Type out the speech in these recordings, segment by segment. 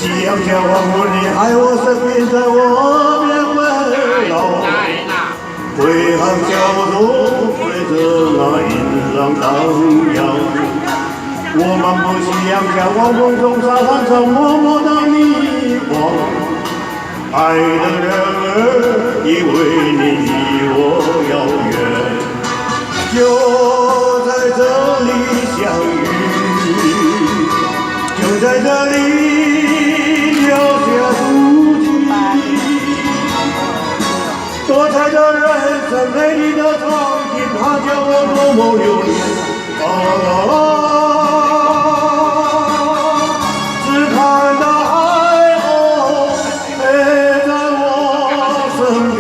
夕阳下黄昏，你还我身边，在我边围绕。挥汗小舟随着那银浪荡漾。我漫步夕阳下黄昏中，沙滩上默默的你我，爱的人儿已为你离我遥远。就在这里相遇，就在这里留下足迹，多彩的人生，美丽的场景，它叫我多么留恋。只看到海鸥陪在我身边。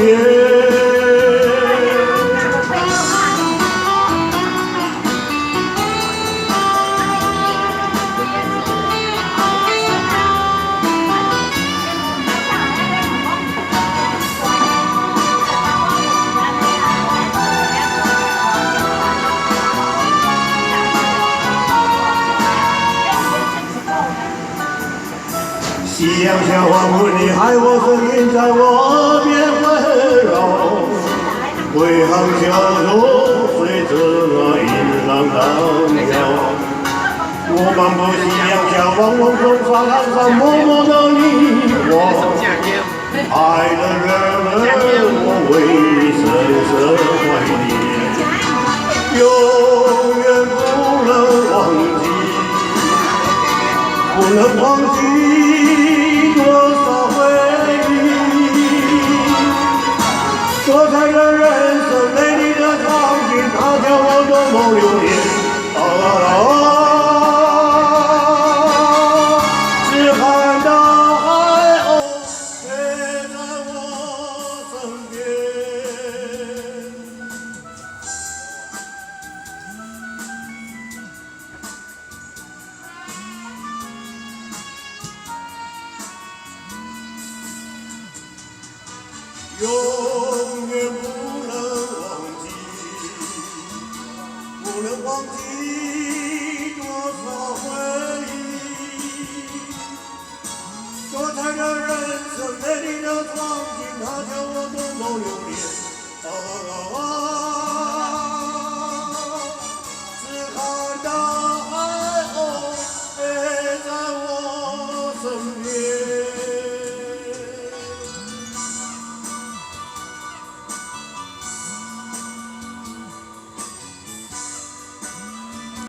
夕阳下黄昏，你还我身边，在我边围绕。挥汗小舟随着那银浪荡漾。我漫步夕阳下黄昏中，沙滩上默默的你我，爱的人儿，我为你深深怀念，永远不能忘记，不能忘记。多少回忆，多彩的人生，美丽的场景，它叫我多么留恋。只看到海鸥陪在我身边。永远不能忘记，不能忘记多少回忆，多彩的人生，美丽的场景，它叫我多么留恋。只看到海鸥陪在我身边。